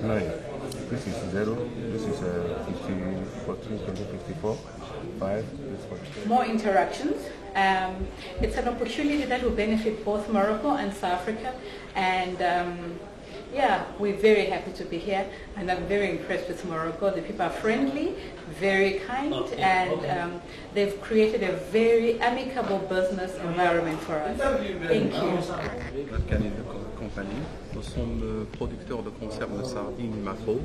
9. This is 0. This is 50, 14, 20, 54, 5. More interactions. It's an opportunity that will benefit both Morocco and South Africa, and yeah, we're very happy to be here, and I'm very impressed with Morocco. The people are friendly, very kind, and they've created a very amicable business environment for us. Thank you. Compagnie. Nous sommes producteurs de conserves de sardines macro.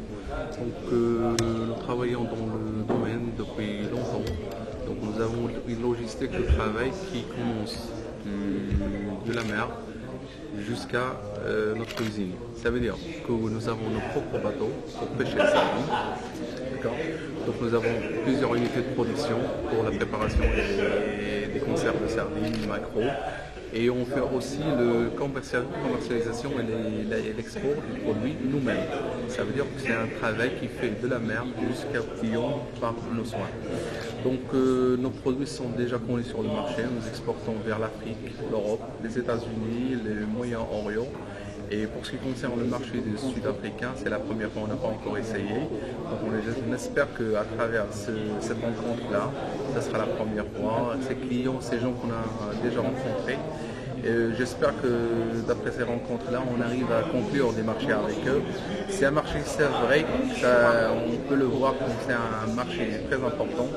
Donc nous travaillons dans le domaine depuis longtemps. Donc nous avons une logistique de travail qui commence de la mer jusqu'à notre usine. Ça veut dire que nous avons nos propres bateaux pour pêcher les sardines. Donc nous avons plusieurs unités de production pour la préparation des conserves de sardines macro. Et on fait aussi la commercialisation et l'export du produit nous-mêmes. Ça veut dire que c'est un travail qui fait de la mer jusqu'au client par nos soins. Donc nos produits sont déjà connus sur le marché. Nous exportons vers l'Afrique, l'Europe, les États-Unis, le Moyen-Orient. Et pour ce qui concerne le marché des Sud-Africains, c'est la première fois, on n'a pas encore essayé. Donc on espère qu'à travers cette rencontre-là, ce sera la première fois. Ces clients, ces gens qu'on a déjà rencontrés, j'espère que d'après ces rencontres-là, on arrive à conclure des marchés avec eux. C'est un marché, c'est vrai, on peut le voir comme c'est un marché très important.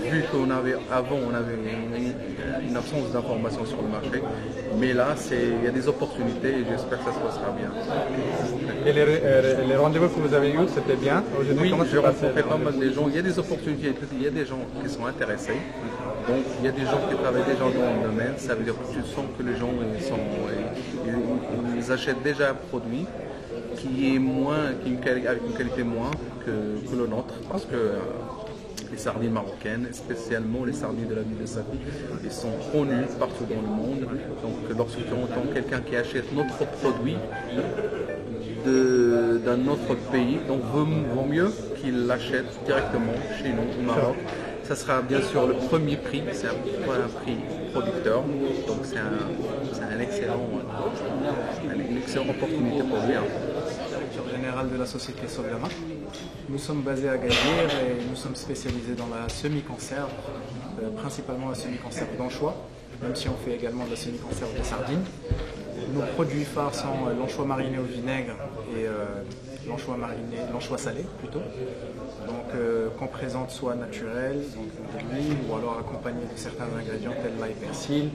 Vu qu'avant on avait une absence d'informations sur le marché, mais là il y a des opportunités et j'espère que ça se passera bien. Et les rendez-vous que vous avez eus, c'était bien? Oui, j'ai rencontré pas mal de gens, il y a des opportunités, il y a des gens qui sont intéressés, donc il y a des gens qui travaillent déjà dans le domaine, ça veut dire que tu sens que les gens ils achètent déjà un produit qui est avec une qualité moins que le nôtre, parce que les sardines marocaines, spécialement les sardines de la ville de Safi, ils sont connues partout dans le monde. Donc lorsque tu entends quelqu'un qui achète notre produit d'un autre pays, donc vaut mieux qu'il l'achète directement chez nous au Maroc. Ça sera bien sûr le premier prix, c'est un prix producteur, donc c'est une excellente opportunité pour lui. Directeur général de la société Soviama. Nous sommes basés à Gadir et nous sommes spécialisés dans la semi-conserve, principalement la semi-conserve d'anchois, même si on fait également de la semi-conserve de sardines. Nos produits phares sont l'anchois mariné au vinaigre et l'anchois salé plutôt, donc qu'on présente soit naturel, donc de l'huile, ou alors accompagné de certains ingrédients tels l'ail persil,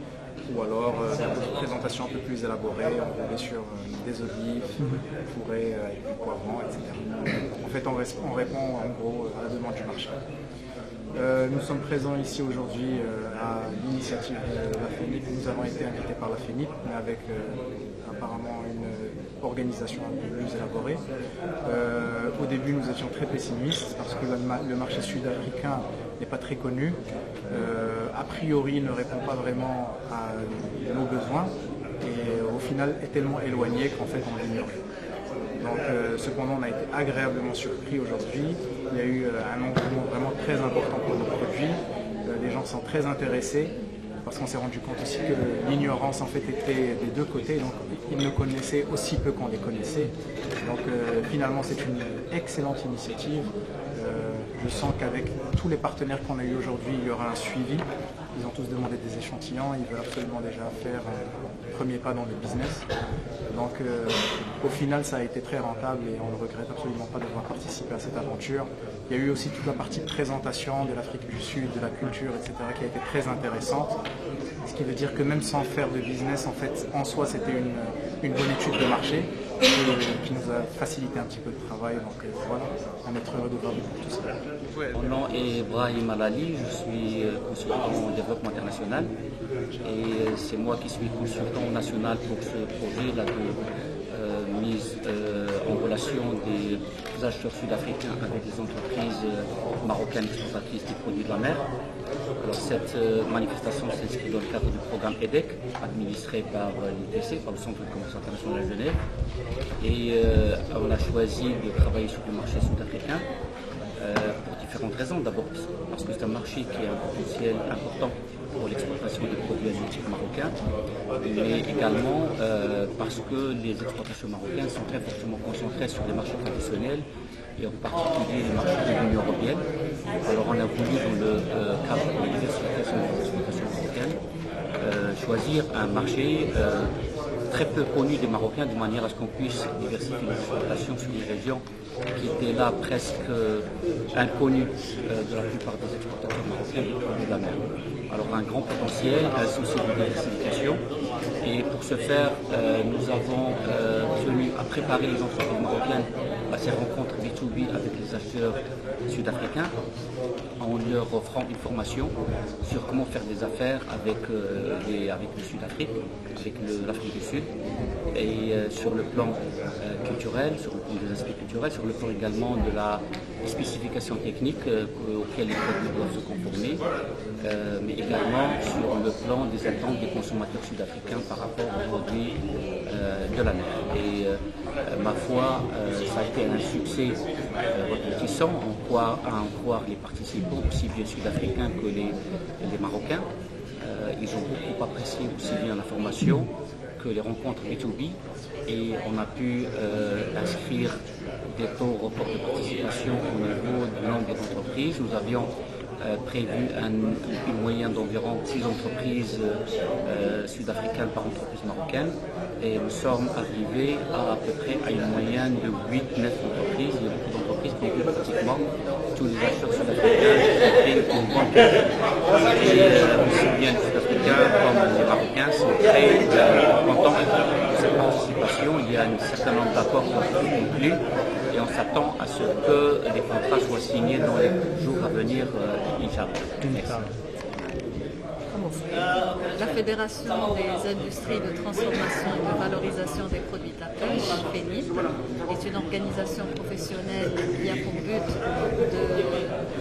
ou alors une présentation un peu plus élaborée, enroulée sur des olives, fourrée avec du poivron, etc. En fait, on répond en gros à la demande du marché. Nous sommes présents ici aujourd'hui à l'initiative de la FENIP. Nous avons été invités par la FENIP, mais avec apparemment une organisation un peu plus élaborée. Au début, nous étions très pessimistes parce que le marché sud-africain n'est pas très connu. A priori, ne répond pas vraiment à nos besoins et au final est tellement éloigné qu'en fait on l'ignore. Donc, cependant, on a été agréablement surpris aujourd'hui. Il y a eu un engouement vraiment très important pour nos produits. Les gens sont très intéressés parce qu'on s'est rendu compte aussi que l'ignorance en fait était des deux côtés. Donc, ils ne connaissaient aussi peu qu'on les connaissait. Donc, finalement, c'est une excellente initiative. Je sens qu'avec tous les partenaires qu'on a eu aujourd'hui, il y aura un suivi. Ils ont tous demandé des échantillons, ils veulent absolument déjà faire un premier pas dans le business. Donc au final, ça a été très rentable et on ne regrette absolument pas d'avoir participé à cette aventure. Il y a eu aussi toute la partie de présentation de l'Afrique du Sud, de la culture, etc. qui a été très intéressante. Ce qui veut dire que même sans faire de business, en fait, en soi, c'était une bonne étude de marché qui nous a facilité un petit peu le travail. Donc voilà, on est très heureux de voir tout ça. Mon nom est Brahim Alali, je suis consultant en développement international et c'est moi qui suis consultant national pour ce projet là, de mise en relation des acheteurs sud-africains avec des entreprises marocaines exportatrices des produits de la mer. Alors, cette manifestation s'inscrit dans le cadre du programme EDEC, administré par l'ITC, par le Centre de commerce international de Genève. Et on a choisi de travailler sur le marché sud-africain pour différentes raisons. D'abord parce que c'est un marché qui a un potentiel important pour l'exportation des produits asiatiques marocains, mais également parce que les exportations marocaines sont très fortement concentrées sur les marchés traditionnels et en particulier les marchés de l'Union européenne. Alors on a voulu, dans le cadre de la diversification des exportations marocaines, choisir un marché très peu connu des Marocains, de manière à ce qu'on puisse diversifier les exportations sur des régions qui étaient là presque inconnues de la plupart des exportateurs marocains du produit de la mer. Alors un grand potentiel, un souci de diversification, et pour ce faire, nous avons tenu à préparer les entreprises marocaines à ces rencontres B2B avec les acheteurs sud-africains, en leur offrant une formation sur comment faire des affaires avec le Sud-Afrique, avec l'Afrique du Sud, et sur le plan culturel, sur le plan des aspects culturels, sur le plan également de la spécification technique auxquelles les produits doivent se conformer, mais également sur le plan des attentes des consommateurs sud-africains par rapport aux produits de la mer. Et ma foi, ça a été un succès retentissant, à en croire les participants, aussi bien sud-africains que les Marocains. Ils ont beaucoup apprécié aussi bien la formation que les rencontres B2B, et on a pu inscrire des taux records de participation au niveau du nombre d'entreprises. Nous avions prévu une moyenne d'environ 6 entreprises sud-africaines par entreprise marocaine, et nous sommes arrivés à peu près à une moyenne de 8-9 entreprises. Il y a beaucoup d'entreprises qui ont vu pratiquement tous les acheteurs sud-africains qui ont une bonne qualité. Et aussi bien les sud-africains comme les Marocains sont très contents de cette participation. Il y a un certain nombre d'accords qui ont été conclus, et on s'attend à ce que les contrats soient signés dans les jours à venir, Inch'Allah. La Fédération des industries de transformation et de valorisation des produits de la pêche, FENIP, est une organisation professionnelle qui a pour but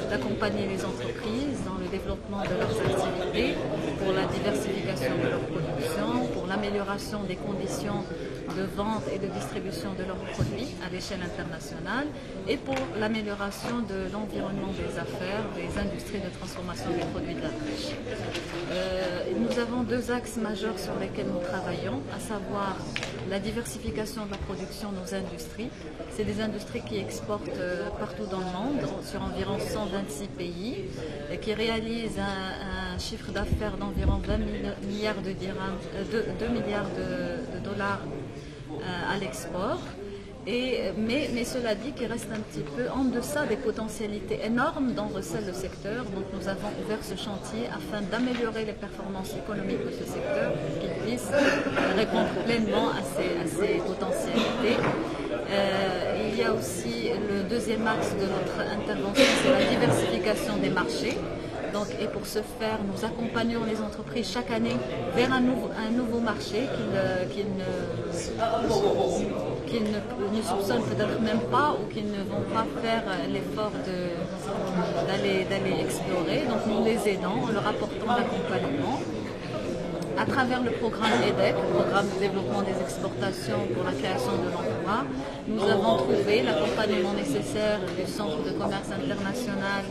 d'accompagner les entreprises dans le développement de leurs activités, pour la diversification de leur production, pour l'amélioration des conditions de vente et de distribution de leurs produits à l'échelle internationale, et pour l'amélioration de l'environnement des affaires des industries de transformation des produits de la pêche. Nous avons 2 axes majeurs sur lesquels nous travaillons, à savoir la diversification de la production de nos industries. C'est des industries qui exportent partout dans le monde, sur environ 126 pays, et qui réalisent un chiffre d'affaires d'environ 20 milliards de dirhams, 2 milliards de dollars à l'export. Mais cela dit qu'il reste un petit peu en deçà des potentialités énormes dont recèle le secteur. Donc nous avons ouvert ce chantier afin d'améliorer les performances économiques de ce secteur pour qu'il puisse répondre pleinement à ces potentialités. Il y a aussi le 2e axe de notre intervention, c'est la diversification des marchés. Donc, et pour ce faire, nous accompagnons les entreprises chaque année vers un nouveau marché qu'ils ne soupçonnent peut-être même pas, ou qu'ils ne vont pas faire l'effort d'aller explorer. Donc nous les aidons en leur apportant l'accompagnement. À travers le programme EDEC, le programme de développement des exportations pour la création de l'emploi, nous avons trouvé l'accompagnement nécessaire du Centre de commerce international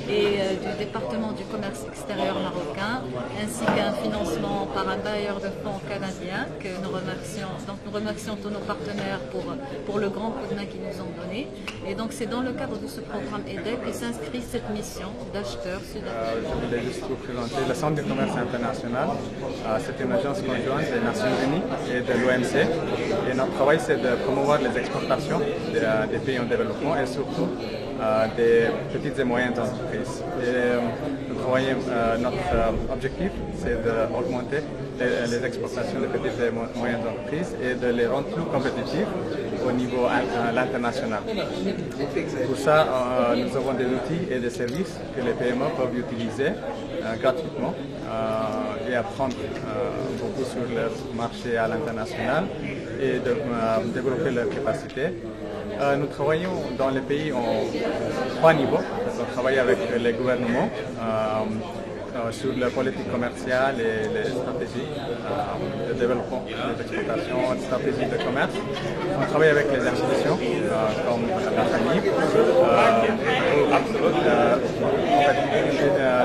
et du département du commerce extérieur marocain, ainsi qu'un financement par un bailleur de fonds canadien que nous remercions. Donc nous remercions tous nos partenaires pour le grand coup de main qu'ils nous ont donné. Et donc c'est dans le cadre de ce programme EDEC que s'inscrit cette mission d'acheteurs sud-africains. Je voulais juste vous présenter le Centre de commerce international. C'est une agence conjointe des Nations Unies et de l'OMC. Et notre travail, c'est de promouvoir les exportations des pays en développement, et surtout des petites et moyennes entreprises. Et notre objectif, c'est d'augmenter les exportations des petites et moyennes entreprises et de les rendre plus compétitives au niveau international. Pour ça, nous avons des outils et des services que les PME peuvent utiliser gratuitement et apprendre beaucoup sur le marché à l'international et de développer leurs capacités. Nous travaillons dans les pays en 3 niveaux. On travaille avec les gouvernements sur la politique commerciale et les stratégies de développement des exportations, stratégies de commerce. On travaille avec les institutions comme la famille.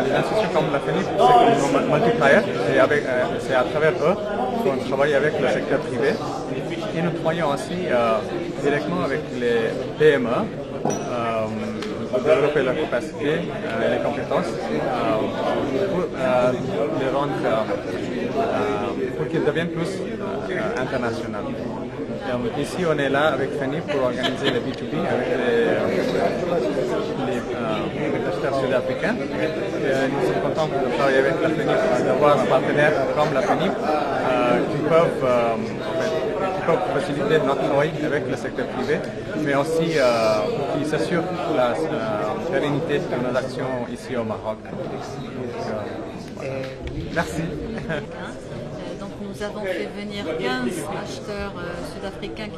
Les institutions comme la FENIP, c'est comme multiplier, c'est à travers eux qu'on travaille avec le secteur privé. Et nous travaillons aussi directement avec les PME pour développer leur capacité, les compétences, pour les rendre, pour qu'ils deviennent plus internationaux. Ici, on est là avec FENIP pour organiser le B2B avec les acheteurs sud-africains. Nous sommes contents de travailler avec la FENIP, d'avoir un partenaire comme la FENIP qui peuvent faciliter notre travail avec le secteur privé, mais aussi qui s'assure la pérennité de nos actions ici au Maroc. Merci. Donc nous avons fait venir 15 acheteurs sud-africains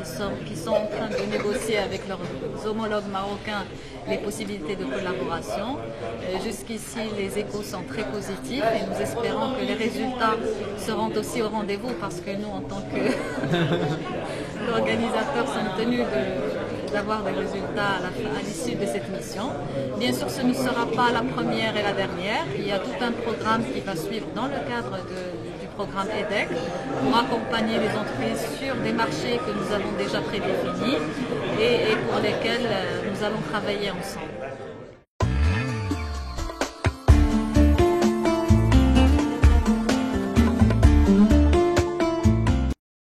qui sont en train de négocier avec leurs homologues marocains les possibilités de collaboration. Jusqu'ici, les échos sont très positifs et nous espérons que les résultats seront aussi au rendez-vous parce que nous, en tant qu'organisateurs, sommes tenus d'avoir des résultats à l'issue de cette mission. Bien sûr, ce ne sera pas la première et la dernière. Il y a tout un programme qui va suivre dans le cadre du programme EDEC pour accompagner les entreprises sur des marchés que nous avons déjà prédéfinis et pour lesquels nous allons travailler ensemble.